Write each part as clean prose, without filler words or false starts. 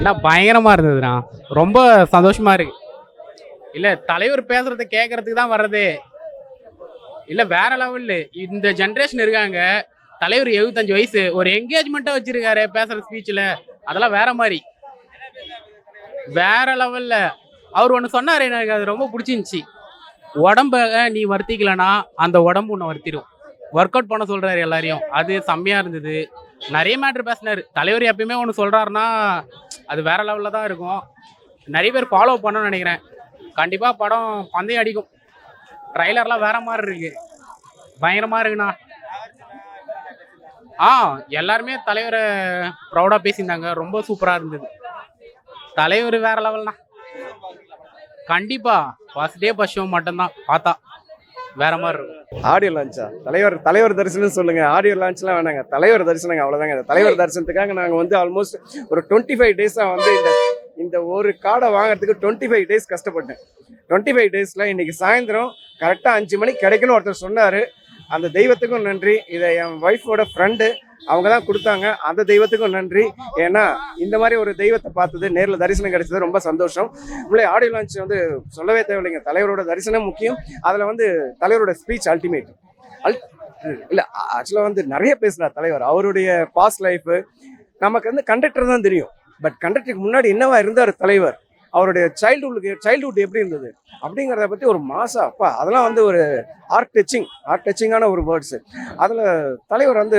அண்ணா பயங்கரமா இருந்ததுண்ணா. ரொம்ப சந்தோஷமா இருக்கு. இல்ல தலைவர் பேசுறத கேட்கறதுக்கு தான் வர்றதே. இல்ல வேற லெவல்லு இந்த ஜென்ரேஷன் இருக்காங்க. தலைவர் 75 வயசு ஒரு என்கேஜ்மெண்ட்டா வச்சிருக்காரு பேசுற ஸ்பீச்ல. அதெல்லாம் வேற மாதிரி வேற லெவல்ல. அவர் ஒன்று சொன்னாரு, எனக்கு அது ரொம்ப பிடிச்சிருந்துச்சி. உடம்ப நீ வருத்திக்கலனா அந்த உடம்பு உன்னை வருத்திடும். ஒர்க் அவுட் பண்ண சொல்றாரு எல்லாரையும். அது செம்மையா இருந்தது. நிறைய மேட்ரு பேசினாரு. தலைவர் எப்பயுமே ஒன்று சொல்றாருன்னா அது வேற லெவல்ல தான் இருக்கும். நிறைய பேர் ஃபாலோ பண்ணணும்னு நினைக்கிறேன். கண்டிப்பா படம் பந்தயம் அடிக்கும். ட்ரைலர்லாம் வேற மாதிரி இருக்கு. பயங்கரமா இருக்குண்ணா. எல்லாருமே தலைவரை ப்ரௌடா பேசியிருந்தாங்க. ரொம்ப சூப்பரா இருந்தது. தலைவர் வேற லெவல்னா. கண்டிப்பா ஃபர்ஸ்ட் டே ஃபர்ஸ்ட் ஷோ மட்டும்தான் பார்த்தா வேற மாதிரி இருக்கும். ஆடியோ லான்ச்சா? தலைவர் தரிசனம் சொல்லுங்க. ஆடியோ லான்ச்லாம் வேணாங்க, தலைவர் தரிசனங்க, அவ்வளோதாங்க. தலைவர் தரிசனத்துக்காக நாங்கள் வந்து ஆல்மோஸ்ட் ஒரு 25 டேஸாக வந்து இந்த ஒரு கார்டை வாங்குறதுக்கு 25 டேஸ் கஷ்டப்பட்டேன். 25 டேஸில் இன்னைக்கு சாயந்தரம் கரெக்டாக 5 மணிக்கு கிடைக்கணும் ஒருத்தர் சொன்னார். அந்த தெய்வத்துக்கும் நன்றி. இதை என் ஒய்ஃபோட ஃப்ரெண்டு அவங்க தான் கொடுத்தாங்க. அந்த தெய்வத்துக்கும் நன்றி. ஏன்னா இந்த மாதிரி ஒரு தெய்வத்தை பார்த்தது, நேரில் தரிசனம் கிடைச்சது ரொம்ப சந்தோஷம். உங்களே ஆடியோ லான்ச் வந்து சொல்லவே தேவையில்லைங்க. தலைவரோட தரிசனம் முக்கியம். அதில் வந்து தலைவரோட ஸ்பீச் அல்டிமேட். இல்லை ஆக்சுவலாக வந்து நிறைய பேசுகிறார் தலைவர். அவருடைய பாஸ்ட் லைஃபு நமக்கு வந்து கண்டக்டர் தான் தெரியும். பட் கண்டக்டருக்கு முன்னாடி என்னவா இருந்தார் தலைவர், அவருடைய சைல்டுஹுட் எப்படி இருந்தது அப்படிங்கிறத பற்றி ஒரு மாசா அப்பா அதெல்லாம் வந்து ஒரு ஹார்ட் டச்சிங்கான ஒரு வேர்ட்ஸு. அதில் தலைவர் வந்து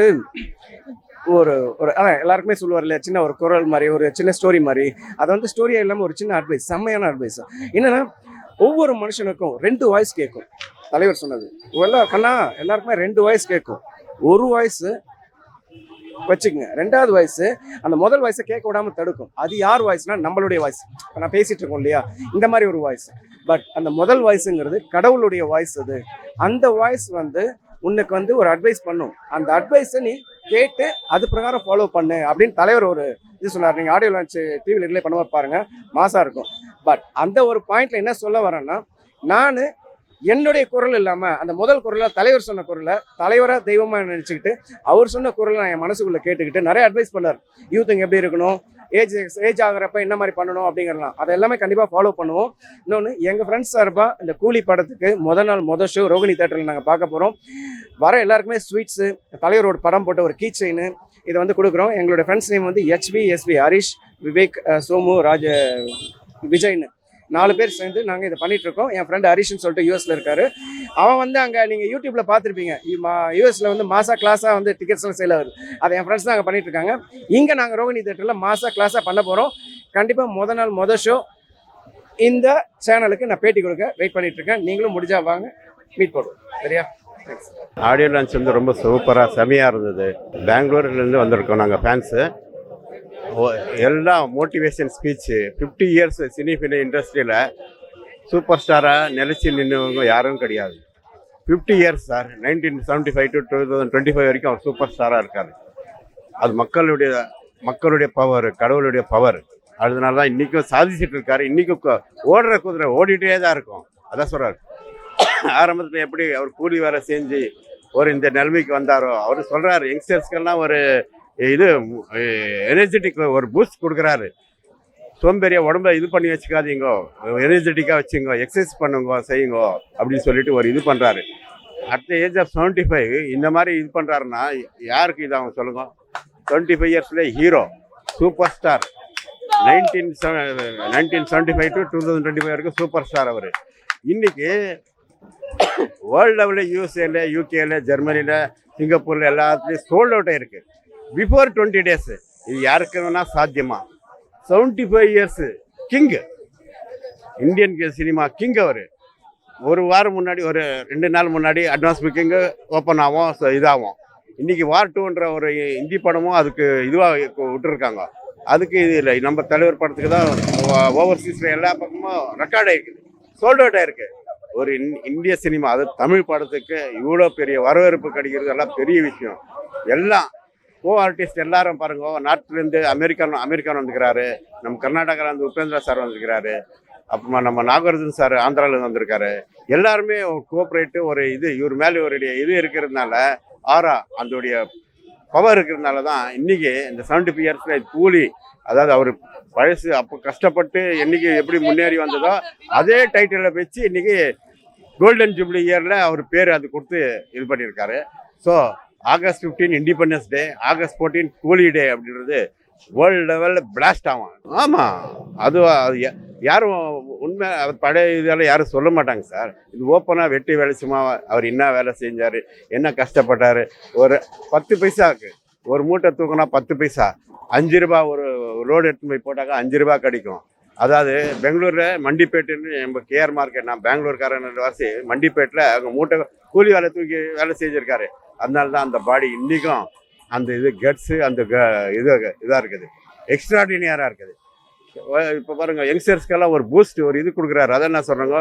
ஒரு ஒரு அதான் எல்லாருக்குமே சொல்லுவார் இல்லையா, சின்ன ஒரு குரல் மாதிரி, ஒரு சின்ன ஸ்டோரி மாதிரி. அது வந்து ஸ்டோரியாக இல்லாமல் ஒரு சின்ன அட்வைஸ், செம்மையான அட்வைஸ். என்னென்னா ஒவ்வொரு மனுஷனுக்கும் 2 வாய்ஸ் கேட்கும். தலைவர் சொன்னது கண்ணா எல்லாருக்குமே 2 வாய்ஸ் கேட்கும். ஒரு வாய்ஸு வச்சுக்கோங்க, 2வது வாய்ஸ் அந்த முதல் வாய்ஸை கேட்க விடாமல் தடுக்கும். அது யார் வாய்ஸ்னா நம்மளுடைய வாய்ஸ். இப்போ நான் பேசிட்டு இருக்கோம் இல்லையா, இந்த மாதிரி ஒரு வாய்ஸ். பட் அந்த முதல் வாய்ஸுங்கிறது கடவுளுடைய வாய்ஸ். அது அந்த வாய்ஸ் வந்து உனக்கு வந்து ஒரு அட்வைஸ் பண்ணும். அந்த அட்வைஸை நீ கேட்டு அது பிரகாரம் ஃபாலோ பண்ணு அப்படின்னு தலைவர் ஒரு இது சொன்னார். நீங்கள் ஆடியோ லான்ச் டிவியில் ரிலே பண்ணுவார் பாருங்க, மாசா இருக்கும். பட் அந்த ஒரு பாயிண்ட்ல என்ன சொல்ல வரேன்னா, நான் என்னுடைய குரல் இல்லாமல் அந்த முதல் குரலை தலைவர் சொன்ன குரலை தலைவராக தெய்வமாக நினச்சிக்கிட்டு அவர் சொன்ன குரலை நான் என் மனசுக்குள்ளே கேட்டுக்கிட்டு நிறைய அட்வைஸ் பண்ணார். யூத்துங்க எப்படி இருக்கணும், ஏஜ் ஆகிறப்ப என்ன மாதிரி பண்ணணும் அப்படிங்கிறலாம் அதை எல்லாமே கண்டிப்பாக ஃபாலோ பண்ணுவோம். இன்னொன்று எங்கள் ஃப்ரெண்ட்ஸ் சார்பாக இந்த கூலி படத்துக்கு முதல் ஷோ ரோகிணி தேட்டரில் நாங்கள் பார்க்க போகிறோம். வர எல்லாருக்குமே ஸ்வீட்ஸு, தலைவரோட படம் போட்ட ஒரு கீ செயின் இதை வந்து கொடுக்குறோம். எங்களுடைய ஃப்ரெண்ட்ஸ் நேம் வந்து HB ஹரிஷ், விவேக், சோமு, விஜய்னு 4 பேர் சேர்ந்து நாங்கள் இதை பண்ணிகிட்ருக்கோம். என் ஃப்ரெண்டு ஹரிஷ்னு சொல்லிட்டு யூஎஸில் இருக்கார். அவன் வந்து அங்கே நீங்கள் யூடியூப்பில் பார்த்துருப்பீங்க, யூஎஸில் வந்து மாசா கிளாஸாக வந்து டிக்கெட்ஸ்லாம் சேல் ஆகுது. அதை என் ஃப்ரெண்ட்ஸ் தான் அங்கே பண்ணிகிட்ருக்காங்க. இங்கே நாங்கள் ரோகிணி தேட்டரில் மாசா கிளாஸாக பண்ண போகிறோம். கண்டிப்பாக முதல் ஷோ இந்த சேனலுக்கு நான் பேட்டி கொடுக்க வெயிட் பண்ணிகிட்ருக்கேன். நீங்களும் முடிஞ்சா வாங்க, மீட் பண்ணுவோம். சரியா? ஆடியோ லான்ச் வந்து ரொம்ப சூப்பராக செமையாக இருந்தது. பெங்களூர்லேருந்து வந்திருக்கோம் நாங்கள் ஃபேன்ஸு. எல்லாம் மோட்டிவேஷன் ஸ்பீச்சு. 50 இயர்ஸ் சினிஃபிலிம் இண்டஸ்ட்ரியில் சூப்பர் ஸ்டாராக நிலச்சி நின்றவங்க யாரும் கிடையாது. 50 இயர்ஸ் சார். 1975 to 2025 வரைக்கும் அவர் சூப்பர் ஸ்டாராக இருக்கார். அது மக்களுடைய பவர், கடவுளுடைய பவர். அதனால தான் இன்றைக்கும் சாதிச்சுட்டு இருக்காரு. இன்றைக்கும் ஓடுற குதிரை ஓடிட்டே தான் இருக்கும். அதான் சொல்கிறார். ஆரம்பத்தில் எப்படி அவர் கூலி வேலை செஞ்சு இந்த நிலைமைக்கு வந்தாரோ, அவர் சொல்கிறார் யங்ஸ்டர்ஸ்க்கெல்லாம் ஒரு இது எனர்ஜெட்டிக் ஒரு பூஸ்ட் கொடுக்குறாரு. சோம்பேறியா உடம்ப இது பண்ணி வச்சுக்காதீங்கோ, எனர்ஜெட்டிக்காக வச்சுங்கோ, எக்ஸசைஸ் பண்ணுங்க, செய்யுங்கோ அப்படின்னு சொல்லிட்டு ஒரு இது பண்ணுறாரு. அட் த ஏஜ் ஆஃப் 75 இந்த மாதிரி இது பண்ணுறாருன்னா யாருக்கு இது அவங்க சொல்லுங்க. 25 இயர்ஸ்லேயே ஹீரோ, சூப்பர் ஸ்டார். 1975 to 2025 வரைக்கும் சூப்பர் ஸ்டார் அவர். இன்னைக்கு வேர்ல்டு லெவலில் USA, UK, ஜெர்மனியில், சிங்கப்பூரில் எல்லாத்துலேயும் சோல்ட் அவுட்டாக இருக்குது. Before 20 days. இது யாருக்கு வேணா சாத்தியமா? 75 years king, Indian cinema king அவர். ஒரு வாரம் முன்னாடி, ஒரு 2 நாள் முன்னாடி அட்வான்ஸ் புக்கிங்கு ஓப்பன் ஆகும், இதாகும். இன்றைக்கி வார் 2ன்ற ஒரு ஹிந்தி படமும் அதுக்கு இதுவாக விட்டுருக்காங்க. அதுக்கு இது இல்லை. நம்ம தலைவர் படத்துக்கு தான் ஓவர்சீஸில் எல்லா பக்கமும் ரெக்கார்ட் ஆகிருக்குது, சோல்ட் அவுட் ஆகிருக்கு. ஒரு இந்திய சினிமா, அது தமிழ் படத்துக்கு இவ்வளோ பெரிய வரவேற்பு கிடைக்கிறது எல்லாம் பெரிய விஷயம். எல்லாம் ஆர்டிஸ்ட் எல்லாரும் பாருங்க, நாட்டிலேருந்து அமெரிக்கான் வந்துக்கிறாரு. நம்ம கர்நாடகாவிலேருந்து உபேந்திரா சார் வந்துருக்கிறாரு. அப்புறமா நம்ம நாகார்ஜுன் சார் ஆந்திராவிலேருந்து வந்திருக்காரு. எல்லாருமே கோஆப்ரேட்டு ஒரு இது இவர் மேலே ஒரு இது இருக்கிறதுனால அதோடைய பவர் இருக்கிறதுனால தான் இன்னைக்கு இந்த 75 இயர்ஸ்ல கூலி, அதாவது அவர் பழசு அப்போ கஷ்டப்பட்டு என்னைக்கு எப்படி முன்னேறி வந்ததோ அதே டைட்டிலை வச்சு இன்னைக்கு கோல்டன் ஜூப்ளி இயரில் அவர் பேர் அது கொடுத்து இது பண்ணியிருக்காரு. So August 15 independence day, August 14 கூலி டே அப்படின்றது வேர்ல்டு லெவலில் பிளாஸ்ட் ஆகும். ஆமாம், அது யாரும் உண்மை பழைய இதெல்லாம் யாரும் சொல்ல மாட்டாங்க சார். இது ஓப்பனாக வெட்டி வேலை சும்மா அவர் என்ன வேலை செஞ்சார், என்ன கஷ்டப்பட்டார். ஒரு 10 பைசாவுக்கு ஒரு மூட்டை தூக்கினா 10 பைசா, 5 ரூபா ஒரு ரோடு எடுத்துன்னு போய் போட்டாக்கா 5 ரூபா கிடைக்கும். அதாவது பெங்களூரில் மண்டிப்பேட்டுன்னு நம்ம கேஆர் மார்க்கெட், நான் பெங்களூர்காரன் வாசி மண்டிப்பேட்டில் அங்கே மூட்டை கூலி வேலை தூக்கி வேலை செஞ்சுருக்காரு. அதனால தான் அந்த பாடி இன்றைக்கும் அந்த இது கட்ஸு அந்த இதாக இருக்குது, எக்ஸ்ட்ராடினியராக இருக்குது. இப்போ பாருங்கள், யங்ஸ்டர்ஸ்க்கெல்லாம் ஒரு பூஸ்ட் ஒரு இது கொடுக்குறாரு. அதை என்ன சொல்கிறாங்க,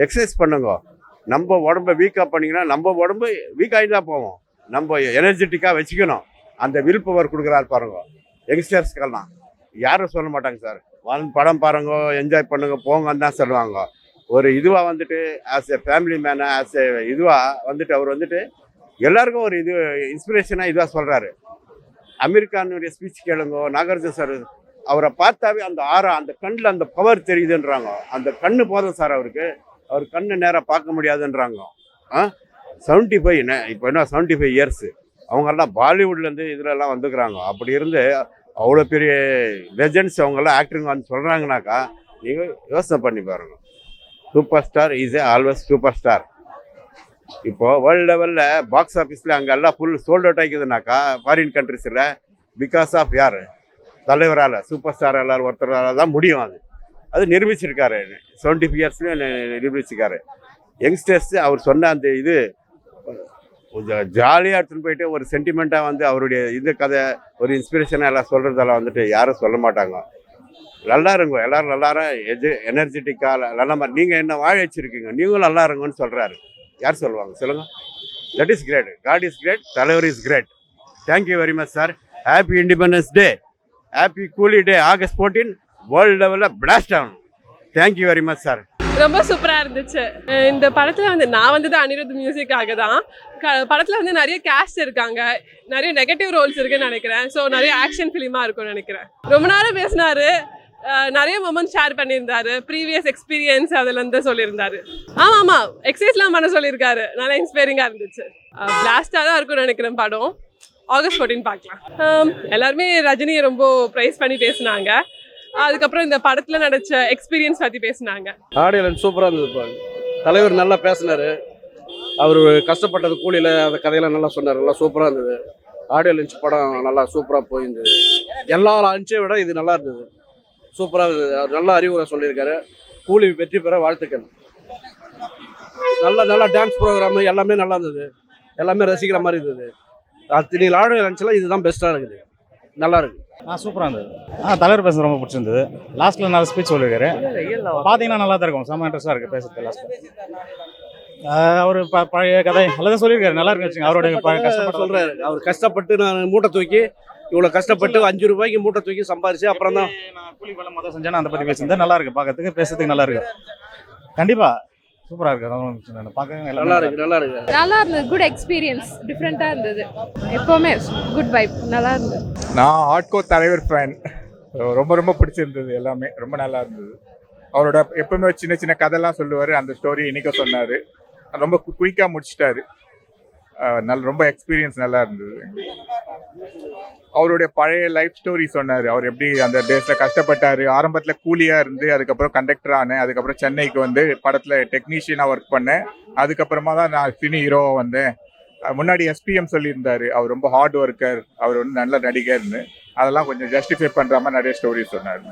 எக்ஸசைஸ் பண்ணுங்க. நம்ம உடம்பை வீக்காக பண்ணிங்கன்னா நம்ம உடம்பு வீக் ஆகி தான் போவோம். நம்ம எனர்ஜெட்டிக்காக வச்சுக்கணும். அந்த வில் பவர் கொடுக்குறாரு பாருங்க யங்ஸ்டர்ஸ்க்கெல்லாம். யாரும் சொல்ல மாட்டாங்க சார். படம் பாருங்க, என்ஜாய் பண்ணுங்க, போங்கன்னு தான் சொல்லுவாங்க. ஒரு இதுவாக வந்துட்டு ஆஸ் எ ஃபேமிலி மேனை, ஆஸ் எ இதுவாக வந்துட்டு அவர் வந்துட்டு எல்லாருக்கும் ஒரு இது இன்ஸ்பிரேஷனாக இதுவாக சொல்கிறாரு. அமெரிக்கானுடைய ஸ்பீச் கேளுங்க, நாகார்ஜுன சார் அவரை பார்த்தாவே அந்த அந்த கண்ணில் அந்த பவர் தெரியுதுன்றாங்க. அந்த கண்ணு போதும் சார் அவருக்கு, அவர் கண்ணு நேராக பார்க்க முடியாதுன்றாங்க. 75 இப்போ என்ன 75 இயர்ஸு, அவங்கெல்லாம் பாலிவுட்லேருந்து இதுலலாம் வந்துக்கிறாங்க. அப்படி இருந்து அவ்வளோ பெரிய லெஜெண்ட்ஸ் அவங்கெல்லாம் ஆக்டிங் வந்து சொல்கிறாங்கனாக்கா நீங்கள் யோசனை பண்ணி பாருங்க. Super star is always super star. இப்போது வேர்ல்டு லெவலில் பாக்ஸ் ஆஃபீஸில் அங்கெல்லாம் ஃபுல் சோல்ட் அவுட் ஆகிக்குதுனாக்கா ஃபாரின் கண்ட்ரிஸில் பிகாஸ் ஆஃப் யார், தலைவரால், சூப்பர் ஸ்டார் எல்லாரும் ஒருத்தரால் தான் முடியும். அது நிரூபிச்சிருக்காரு. 75 இயர்ஸ்லையும் நிரூபிச்சிருக்காரு. யங்ஸ்டர்ஸ் அவர் சொன்ன அந்த இது கொஞ்சம் ஜாலியாக எடுத்துன்னு போயிட்டு ஒரு சென்டிமெண்ட்டாக வந்து அவருடைய இந்த கதை ஒரு இன்ஸ்பிரேஷனாக எல்லாம் சொல்கிறதெல்லாம் வந்துட்டு யாரும் சொல்ல மாட்டாங்க. நல்லா இருங்க, எல்லோரும் நல்லாரும் எனர்ஜெட்டிக்காக நல்ல மாதிரி. நீங்கள் என்ன வாழ வச்சுருக்கீங்க, நீங்களும் நல்லா இருங்கன்னு சொல்கிறாரு. யார் சொல்லுவாங்க சொல்லுங்கள்? That is great. God is great, தலைவர் is great. Thank you very much sir. Happy independence day, happy Coolie day, August 14 world லெவலில் பிளாஸ்ட் ஆகணும். Thank you very much sir. ரொம்ப சூப்பராக இருந்துச்சு. இந்த படத்தில் வந்து நான் வந்தது அனிருத் மியூசிக்காக தான். படத்தில் வந்து நிறைய கேஸ்ட் இருக்காங்க, நிறைய நெகட்டிவ் ரோல்ஸ் இருக்குன்னு நினைக்கிறேன். ஸோ நிறைய ஆக்ஷன் ஃபிலிமாக இருக்கும்னு நினைக்கிறேன். ரொம்ப நேரம் பேசினாரு, நிறைய மொமெண்ட் ஷேர் பண்ணியிருந்தாரு, ப்ரீவியஸ் எக்ஸ்பீரியன்ஸ் அதுலேருந்து சொல்லியிருந்தாரு. ஆமாம், எக்ஸசைஸ்லாம் பண்ண சொல்லியிருக்காரு. நல்லா இன்ஸ்பைரிங்காக இருந்துச்சு. பிளாஸ்டாக தான் இருக்கும்னு நினைக்கிறேன் படம். ஆகஸ்ட் 14 பார்க்கலாம். எல்லாருமே ரஜினியை ரொம்ப ப்ரைஸ் பண்ணி பேசினாங்க. அதுக்கப்புறம் இந்த படத்தில் நடிச்ச எக்ஸ்பீரியன்ஸ் பற்றி பேசினாங்க. ஆடியோ சூப்பராக இருந்தது. தலைவர் நல்லா பேசினார். அவர் கஷ்டப்பட்டது கூலியில் அந்த கதையெல்லாம் நல்லா சொன்னார். நல்லா சூப்பராக இருந்தது. ஆடியோ லஞ்ச் படம் நல்லா சூப்பராக போயிருந்தது. எல்லா லஞ்சை விட இது நல்லா இருந்தது, சூப்பராக இருந்தது. அவர் நல்லா அறிவுரை சொல்லியிருக்காரு. கூலி வெற்றி பெற வாழ்த்துக்கள். நல்லா டான்ஸ் ப்ரோக்ராமு எல்லாமே நல்லா இருந்தது. எல்லாமே ரசிக்கிற மாதிரி இருந்தது. நீங்கள் ஆடியோ லஞ்சில் இதுதான் பெஸ்ட்டாக இருக்குது. நல்லா இருக்கு. சூப்பராக இருந்தது. தலைவர் பேச ரொம்ப பிடிச்சிருந்தது. லாஸ்ட்டில் நல்ல ஸ்பீச் சொல்லியிருக்காரு. பார்த்தீங்கன்னா நல்லா தான் இருக்கும். செம்ம இன்ட்ரெஸ்ட்டாக இருக்குது பேசுறது. லாஸ்ட்டில் அவர் பழைய கதை நல்லா சொல்லியிருக்காரு. நல்லா இருக்கு வச்சுங்க. அவருடைய கஷ்டப்பட்டு சொல்கிறாரு. அவர் கஷ்டப்பட்டு நான் மூட்டை தூக்கி இவ்வளோ கஷ்டப்பட்டு 5 ரூபாய்க்கு மூட்டை தூக்கி சம்பாரிச்சு அப்புறம் தான் நான் கூலி வேலை மொதல் செஞ்சேன்னு அதை பற்றி பேசியிருந்தேன். நல்லா இருக்கு, பார்க்கறதுக்கு பேசுறதுக்கு நல்லா இருக்கு. கண்டிப்பாக சூப்பராக இருக்கு. பார்க்க நல்லா இருந்தது. குட் எக்ஸ்பீரியன்ஸ், டிஃப்ரெண்ட்டாக இருந்தது. எப்போவுமே குட் வைப், நல்லா இருந்தது. நான் ஹார்ட்கோர் தலைவர் ஃபேன். ரொம்ப ரொம்ப பிடிச்சிருந்தது. எல்லாமே ரொம்ப நல்லா இருந்தது. அவரோட எப்பவுமே சின்ன சின்ன கதைலாம் சொல்லுவார். அந்த ஸ்டோரி இன்றைக்கும் சொன்னார். ரொம்ப குயிக்காக முடிச்சிட்டாரு. ரொம்ப எக்ஸ்பீரியன்ஸ் நல்லா இருந்தது. அவருடைய பழைய லைஃப் ஸ்டோரி சொன்னார். அவர் எப்படி அந்த டேஸில் கஷ்டப்பட்டார். ஆரம்பத்தில் கூலியாக இருந்து அதுக்கப்புறம் கண்டக்டர் ஆனேன். அதுக்கப்புறம் சென்னைக்கு வந்து படத்தில் டெக்னீஷியனாக ஒர்க் பண்ணேன். அதுக்கப்புறமா தான் நான் சினி ஹீரோவாக வந்தேன். முன்னாடி எஸ்பிஎம் சொல்லியிருந்தார். அவர் ரொம்ப ஹார்ட் ஒர்க்கர், அவர் வந்து நல்ல நடிகர்னு. அதெல்லாம் கொஞ்சம் ஜஸ்டிஃபை பண்ணுற மாதிரி நிறைய ஸ்டோரி சொன்னார்.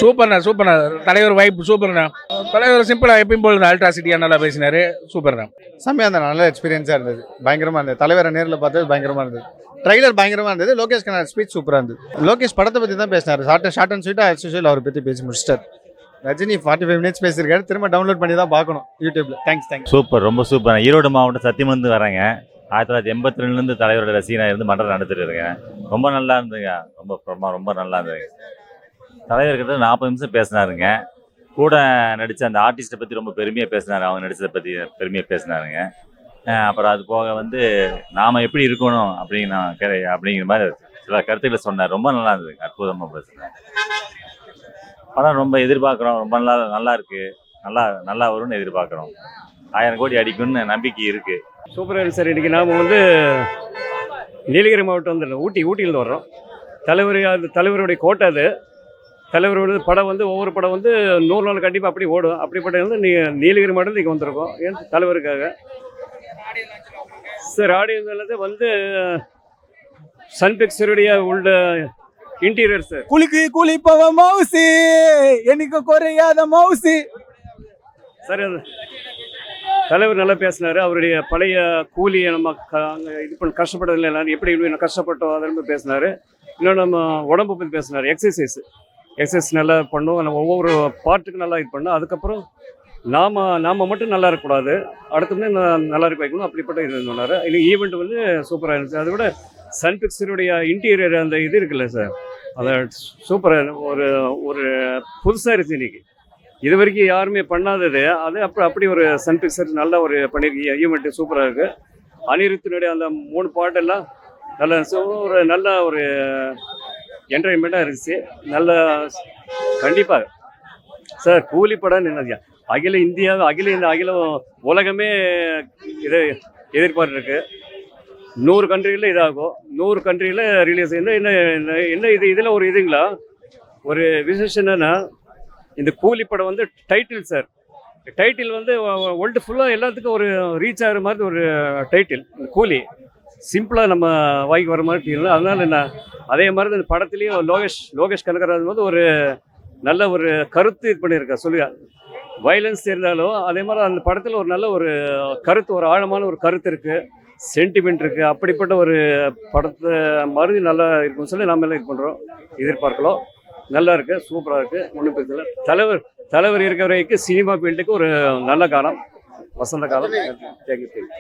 சூப்பர்ண்ணா. தலைவர் வைப் சூப்பர்ண்ணா. தலைவர் சிம்பிளாக எப்பயும் போல அல்ட்ராசிட்டியாக நல்லா பேசினாரு. சூப்பர்ண்ணா. செம்மையாக இருந்தது. நல்ல எக்ஸ்பீரியன்ஸாக இருந்தது. பயங்கரமாக இருந்தது. தலைவரை நேரில் பார்த்தது பயங்கரமாக இருந்தது. ட்ரைலர் பயங்கரமாக இருந்தது. லோகேஷ் கண்ணா ஸ்பீச் சூப்பராக இருந்தது. லோகேஷ் படத்தை பற்றி தான் பேசினார். ஷார்ட் அண்ட் ஸ்வீட்டாக ஆக்சுவல் அவரை பற்றி பேசி முடிச்சிட்டார். ரஜினி 45 மினிட்ஸ் பேசியிருக்காரு. திரும்ப டவுன்லோட் பண்ணி தான் பார்க்கணும் யூடியூப்ல. தேங்க்ஸ். சூப்பர், ரொம்ப சூப்பர். ஈரோடு மாவட்டம் சத்தியமந்து வரேங்க. 1982 தலைவரோட ரசிகனாக இருந்து மன்றம் நடத்திட்டு இருக்கேன். ரொம்ப நல்லா இருந்ததுங்க. ரொம்ப நல்லா இருந்தது. தலைவர்கிட்ட 40 நிமிஷம் பேசினாருங்க. கூட நடித்த அந்த ஆர்டிஸ்ட்டை பற்றி ரொம்ப பெருமையாக பேசினார். அவங்க நடித்ததை பற்றி பெருமையாக பேசினாருங்க. அப்புறம் அது போக வந்து நாம் எப்படி இருக்கணும் அப்படிங்கிற மாதிரி சில கருத்துக்களை சொன்னார். ரொம்ப நல்லா இருந்தது, அற்புதமாக பேசுனேன். படம் ரொம்ப எதிர்பார்க்குறோம், ரொம்ப நல்லா இருக்கு, நல்லா வரும்னு எதிர்பார்க்குறோம். 1000 கோடி அடிக்கும்னு நம்பிக்கை இருக்குது. சூப்பராக இருக்கு சார். இன்றைக்கி நாம் வந்து நீலகிரி மாவட்டம் வந்து ஊட்டியிலேருந்து வர்றோம். தலைவருடைய கோட்டை அது. தலைவரோட படம் வந்து ஒவ்வொரு படம் வந்து 100 நாள் கண்டிப்பாக அப்படி ஓடும். அப்படிப்பட்ட வந்து நீலகிரி மாவட்டம் இங்கே வந்திருக்கோம் ஏன் தலைவருக்காக சார். ஆடியோ வந்து சன் பிக்சருடைய உள்ள இன்டீரியர் சார். குளிப்பவ மவுசி எனக்கு குறையாத மவுசி சார். தலைவர் நல்லா பேசினார். அவருடைய பழைய கூலியை நம்ம இது பண்ண கஷ்டப்பட்டதில்லை, எல்லாரும் எப்படி கஷ்டப்பட்டோம் அதை ரொம்ப பேசினார். இன்னும் நம்ம உடம்பு பற்றி பேசினார். எக்ஸசைஸ் நல்லா பண்ணோம், நம்ம ஒவ்வொரு பார்ட்டுக்கு நல்லா இது பண்ணோம். அதுக்கப்புறம் நாம் மட்டும் நல்லா இருக்கக்கூடாது, அடுத்தவங்க நல்லா இருக்க வைக்கணும், அப்படிப்பட்ட இது சொன்னார். இன்னும் ஈவெண்ட் வந்து சூப்பராக இருந்துச்சு. அதை விட சன் பிக்சருடைய இன்டீரியர் அந்த இது இருக்குல்ல சார், அதை சூப்பராக ஒரு புதுசாக இருந்துச்சு இன்னைக்கு. இது வரைக்கும் யாருமே பண்ணாதது அது அப்படி ஒரு சன் பிக்சர் நல்ல ஒரு பண்ணியிருக்கீங்க. ஈவெண்ட்டு சூப்பராக இருக்குது. அனிருத்தினுடைய அந்த 3 பாட்டெல்லாம் நல்ல ஒரு என்டர்டைன்மெண்ட்டாக இருந்துச்சு. நல்ல கண்டிப்பாக சார் கூலி படம் என்னது அகில உலகமே இதை எதிர்பார்த்துருக்கு. 100 கண்ட்ரியில் இதாகும், 100 கண்ட்ரியில் ரிலீஸ். என்ன இதில் ஒரு இதுங்களா ஒரு விசேஷம் என்னன்னா, இந்த கூலி படம் வந்து டைட்டில் சார். டைட்டில் வந்து வேர்ல்டு ஃபுல்லாக எல்லாத்துக்கும் ஒரு ரீச் ஆகிற மாதிரி ஒரு டைட்டில். இந்த கூலி சிம்பிளாக நம்ம வாய்க்கு வர மாதிரி தெரியல. அதனால என்ன அதே மாதிரி இந்த படத்துலேயும் லோகேஷ் கனகராஜ் வந்து ஒரு நல்ல ஒரு கருத்து இது பண்ணியிருக்கா. வயலன்ஸ் இருந்தாலும் அதே மாதிரி அந்த படத்தில் ஒரு நல்ல ஒரு கருத்து, ஒரு ஆழமான ஒரு கருத்து இருக்குது, சென்டிமெண்ட் இருக்குது. அப்படிப்பட்ட ஒரு படத்தை மாதிரி நல்லா இருக்குன்னு சொல்லி நம்ம எல்லாம் இது பண்ணுறோம், எதிர்பார்க்கலாம். நல்லா இருக்குது, சூப்பராக இருக்குது, ஒன்றும் பிரச்சனை. தலைவர் இருக்கிற வரைக்கும் சினிமா ஃபீல்டுக்கு ஒரு நல்ல காலம், வசந்த காலம். தேங்க்யூ.